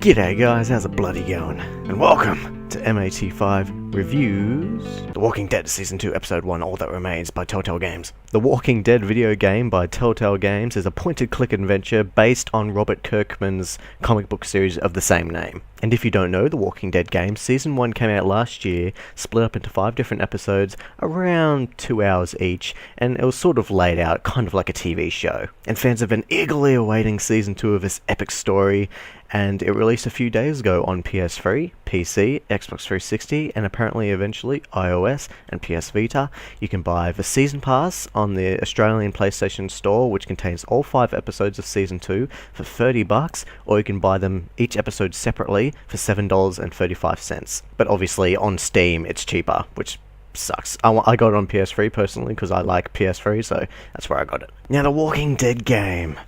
G'day guys, how's it bloody going? And welcome to MAT5 Reviews The Walking Dead Season 2 Episode 1 All That Remains by Telltale Games. The Walking Dead video game by Telltale Games is a point-and-click adventure based on Robert Kirkman's comic book series of the same name. And if you don't know, The Walking Dead game, Season 1 came out last year, split up into 5 different episodes, around 2 hours each, and it was sort of laid out kind of like a TV show. And fans have been eagerly awaiting Season 2 of this epic story, and it released a few days ago on PS3, PC, Xbox 360, and apparently eventually iOS and PS Vita. You can buy the Season Pass on the Australian PlayStation Store, which contains all 5 episodes of Season 2 for $30, or you can buy them each episode separately for $7.35. But obviously on Steam it's cheaper, which sucks. I got it on PS3 personally because I like PS3, so that's where I got it. Now, The Walking Dead game.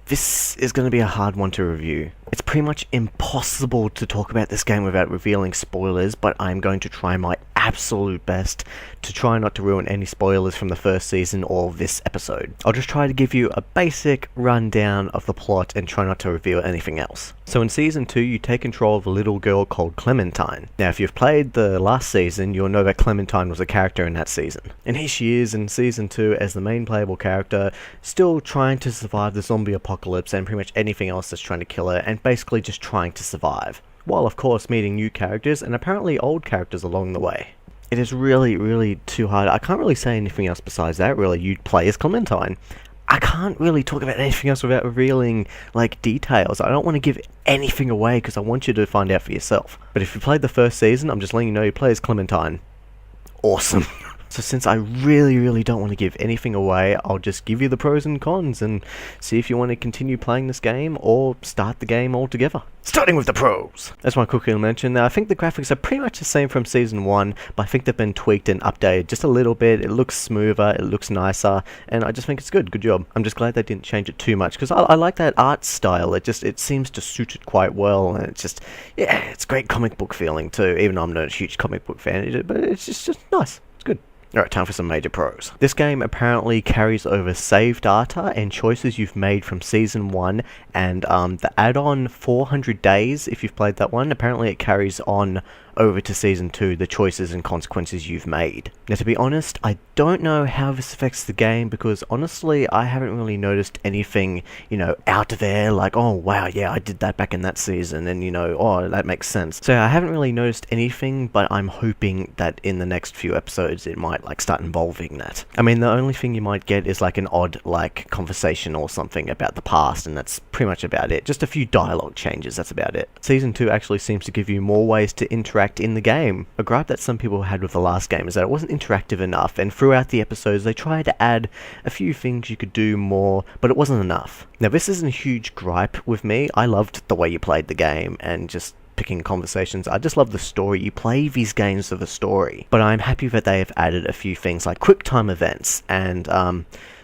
This is going to be a hard one to review. It's pretty much impossible to talk about this game without revealing spoilers, but I'm going to try my absolute best to try not to ruin any spoilers from the first season or this episode. I'll just try to give you a basic rundown of the plot and try not to reveal anything else. So in Season 2, you take control of a little girl called Clementine. Now, if you've played the last season, you'll know that Clementine was a character in that season. And here she is in Season 2 as the main playable character, still trying to survive the zombie apocalypse and pretty much anything else that's trying to kill her, and basically just trying to survive, while of course meeting new characters and apparently old characters along the way. It is really too hard. I can't really say anything else besides that, really. You play as Clementine. I can't really talk about anything else without revealing, details. I don't want to give anything away because I want you to find out for yourself. But if you played the first season, I'm just letting you know you play as Clementine. Awesome. So since I really don't want to give anything away, I'll just give you the pros and cons and see if you want to continue playing this game or start the game altogether. Starting with the pros! As my quickly mentioned, I think the graphics are pretty much the same from Season 1, but I think they've been tweaked and updated just a little bit. It looks smoother, it looks nicer, and I just think it's good. Good job. I'm just glad they didn't change it too much, because I like that art style. It seems to suit it quite well, and it's great comic book feeling too, even though I'm not a huge comic book fan, but it's just nice. It's good. Alright, time for some major pros. This game apparently carries over save data and choices you've made from Season 1, and the add-on 400 Days, if you've played that one, apparently it carries on over to Season 2, the choices and consequences you've made. Now, to be honest, I don't know how this affects the game, because honestly, I haven't really noticed anything, out there, like, oh wow, yeah, I did that back in that season, and oh, that makes sense. So I haven't really noticed anything, but I'm hoping that in the next few episodes it might, start involving that. I mean, the only thing you might get is, an odd, conversation or something about the past, and that's pretty much about it. Just a few dialogue changes, that's about it. Season 2 actually seems to give you more ways to interact in the game. A gripe that some people had with the last game is that it wasn't interactive enough, and throughout the episodes they tried to add a few things you could do more, but it wasn't enough. Now, this isn't a huge gripe with me. I loved the way you played the game and just picking conversations. I just love the story. You play these games for the story. But I'm happy that they have added a few things like quick time events, and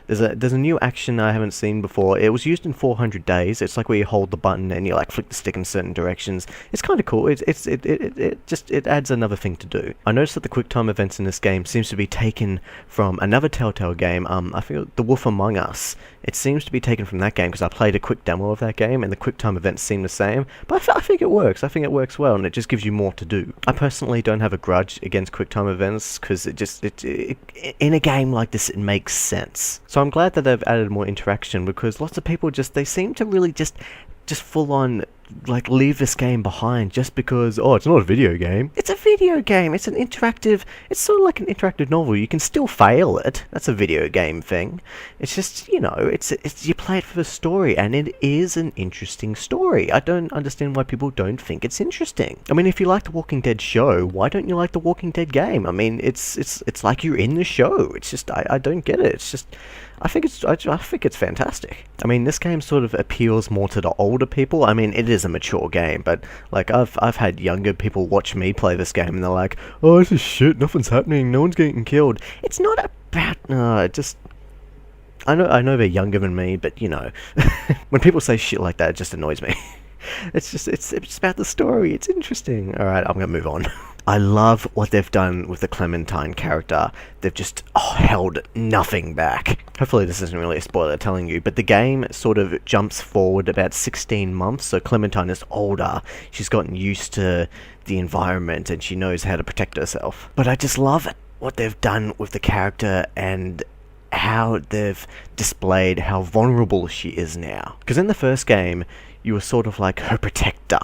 there's a new action I haven't seen before. It was used in 400 Days. It's like where you hold the button and you flick the stick in certain directions. It's kind of cool. It adds another thing to do. I noticed that the quick time events in this game seems to be taken from another Telltale game. I feel The Wolf Among Us. It seems to be taken from that game because I played a quick demo of that game and the quick time events seem the same. But I think it works. I think it works well, and it just gives you more to do. I personally don't have a grudge against quick time events because in a game like this it makes sense. So I'm glad that they've added more interaction, because lots of people they seem to really just full on leave this game behind just because, oh, it's not a video game. It's a video game. It's it's sort of like an interactive novel. You can still fail it. That's a video game thing. It's just, it's you play it for the story, and it is an interesting story. I don't understand why people don't think it's interesting. I mean, if you like the Walking Dead show, why don't you like the Walking Dead game? I mean, it's like you're in the show. It's just, I don't get it. It's just, I think it's fantastic. I mean, this game sort of appeals more to the older people. I mean, it is a mature game, but I've had younger people watch me play this game and they're like, oh, this is shit, nothing's happening, no one's getting killed. It's not about, I know they're younger than me, but when people say shit like that, it just annoys me. It's about the story. It's interesting. Alright, I'm gonna move on. I love what they've done with the Clementine character. They've just held nothing back. Hopefully this isn't really a spoiler telling you, but the game sort of jumps forward about 16 months, so Clementine is older. She's gotten used to the environment and she knows how to protect herself. But I just love what they've done with the character and how they've displayed how vulnerable she is now. Because in the first game, you were sort of like her protector.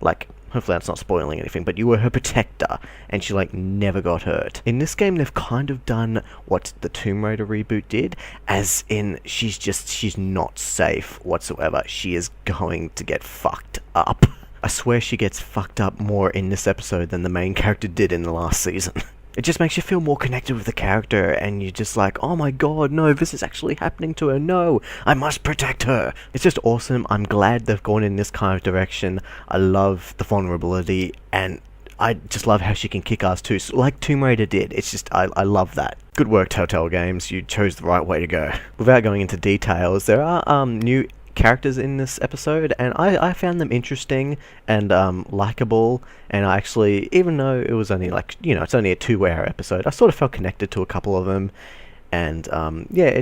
Like, hopefully that's not spoiling anything, but you were her protector, and she, like, never got hurt. In this game, they've kind of done what the Tomb Raider reboot did, as in, she's not safe whatsoever. She is going to get fucked up. I swear she gets fucked up more in this episode than the main character did in the last season. It just makes you feel more connected with the character, and you're just like, oh my god, no, this is actually happening to her, no, I must protect her. It's just awesome. I'm glad they've gone in this kind of direction. I love the vulnerability, and I just love how she can kick ass too, like Tomb Raider did. It's just, I love that. Good work, Telltale Games, you chose the right way to go. Without going into details, there are new characters in this episode, and I found them interesting and likable, and I actually, even though it was only like, you know, it's only a 2-hour episode, I sort of felt connected to a couple of them, and yeah, I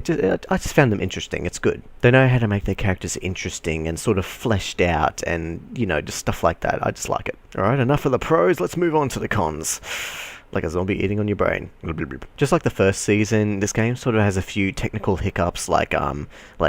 just found them interesting. It's good. They know how to make their characters interesting and sort of fleshed out, and, you know, just stuff like that. I just like it. Alright, enough of the pros, let's move on to the cons. Like a zombie eating on your brain. Just like the first season, this game sort of has a few technical hiccups, like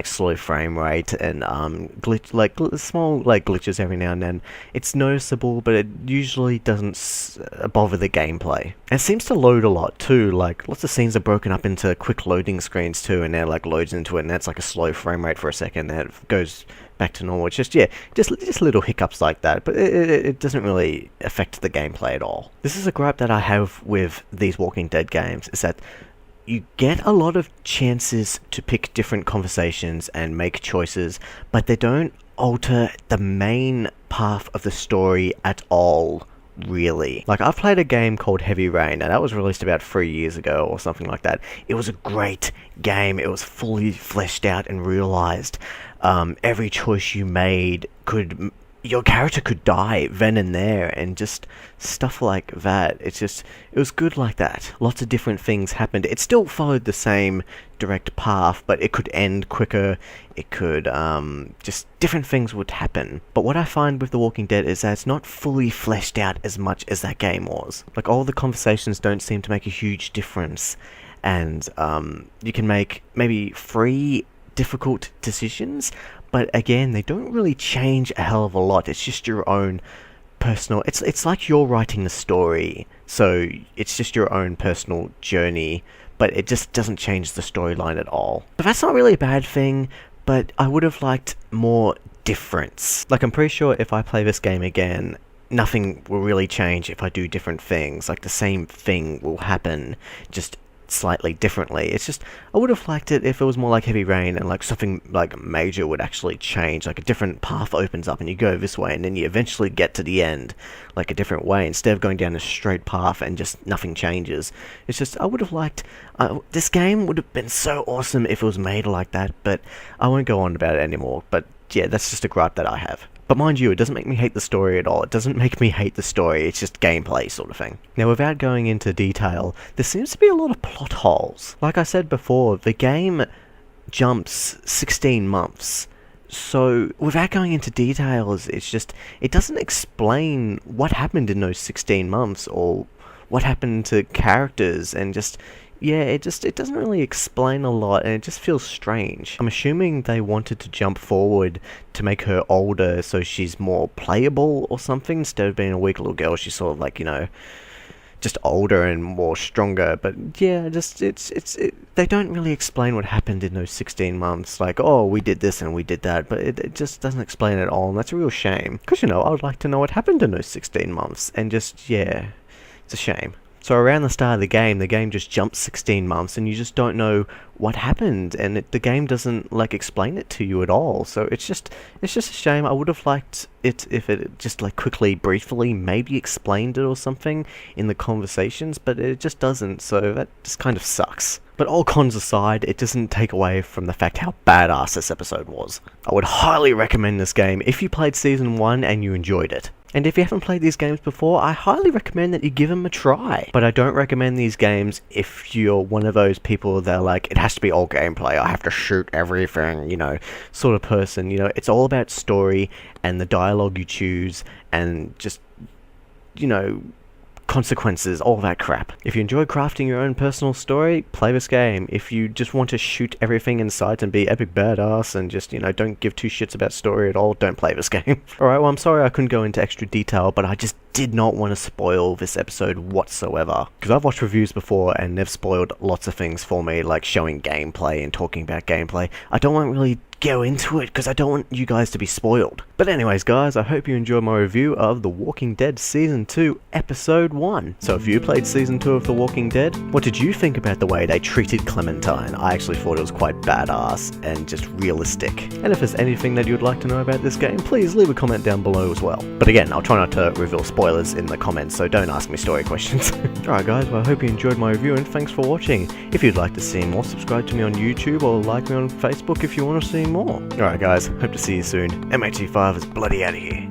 slow frame rate and small glitches every now and then. It's noticeable, but it usually doesn't bother the gameplay. And it seems to load a lot too. Like lots of scenes are broken up into quick loading screens too, and then like loads into it, and that's like a slow frame rate for a second, then it goes back to normal. It's just, yeah, just little hiccups like that, but it doesn't really affect the gameplay at all. This is a gripe that I have with these Walking Dead games, is that you get a lot of chances to pick different conversations and make choices, but they don't alter the main path of the story at all, really. Like, I've played a game called Heavy Rain, and that was released about 3 years ago or something like that. It was a great game. It was fully fleshed out and realized. Every choice you made your character could die then and there, and just stuff like that. It was good like that. Lots of different things happened. It still followed the same direct path, but it could end quicker. It could, just different things would happen. But what I find with The Walking Dead is that it's not fully fleshed out as much as that game was. Like, all the conversations don't seem to make a huge difference, and you can make maybe 3 difficult decisions, but again, they don't really change a hell of a lot. It's just your own personal, it's like you're writing the story, so it's just your own personal journey, but it just doesn't change the storyline at all. But that's not really a bad thing, but I would have liked more difference. Like, I'm pretty sure if I play this game again, nothing will really change if I do different things. Like, the same thing will happen, just slightly differently. It's just, I would have liked it if it was more like Heavy Rain, and like something like major would actually change, like a different path opens up and you go this way, and then you eventually get to the end like a different way, instead of going down a straight path and just nothing changes. It's just, I would have liked, this game would have been so awesome if it was made like that, but I won't go on about it anymore. But yeah, that's just a gripe that I have. But mind you, it doesn't make me hate the story at all. It doesn't make me hate the story, it's just gameplay sort of thing. Now, without going into detail, there seems to be a lot of plot holes. Like I said before, the game jumps 16 months. So, without going into details, it's just, it doesn't explain what happened in those 16 months, or what happened to characters, and just, yeah, it doesn't really explain a lot, and it just feels strange. I'm assuming they wanted to jump forward to make her older so she's more playable or something. Instead of being a weak little girl, she's sort of like, you know, just older and more stronger. But yeah, just they don't really explain what happened in those 16 months. Like, oh, we did this and we did that, but it just doesn't explain it all, and that's a real shame. Because, you know, I would like to know what happened in those 16 months, and just, yeah, it's a shame. So around the start of the game just jumps 16 months and you just don't know what happened, and the game doesn't like explain it to you at all. So it's just a shame. I would have liked it if it just like quickly, briefly, maybe explained it or something in the conversations, but it just doesn't, so that just kind of sucks. But all cons aside, it doesn't take away from the fact how badass this episode was. I would highly recommend this game if you played Season 1 and you enjoyed it. And if you haven't played these games before, I highly recommend that you give them a try. But I don't recommend these games if you're one of those people that are like, it has to be all gameplay, I have to shoot everything, you know, sort of person. You know, it's all about story and the dialogue you choose and just, you know, consequences, all that crap. If you enjoy crafting your own personal story, play this game. If you just want to shoot everything in sight and be epic badass and just, you know, don't give two shits about story at all, don't play this game. Alright, well, I'm sorry I couldn't go into extra detail, but I just did not want to spoil this episode whatsoever. Because I've watched reviews before and they've spoiled lots of things for me, like showing gameplay and talking about gameplay. I don't want to really go into it because I don't want you guys to be spoiled. But anyways, guys, I hope you enjoyed my review of The Walking Dead Season 2, Episode 1. So if you played Season 2 of The Walking Dead, what did you think about the way they treated Clementine? I actually thought it was quite badass and just realistic. And if there's anything that you'd like to know about this game, please leave a comment down below as well. But again, I'll try not to reveal spoilers in the comments, so don't ask me story questions. Alright guys, well I hope you enjoyed my review and thanks for watching. If you'd like to see more, subscribe to me on YouTube or like me on Facebook if you want to see more. Alright guys, hope to see you soon. MHC5 is bloody out of here.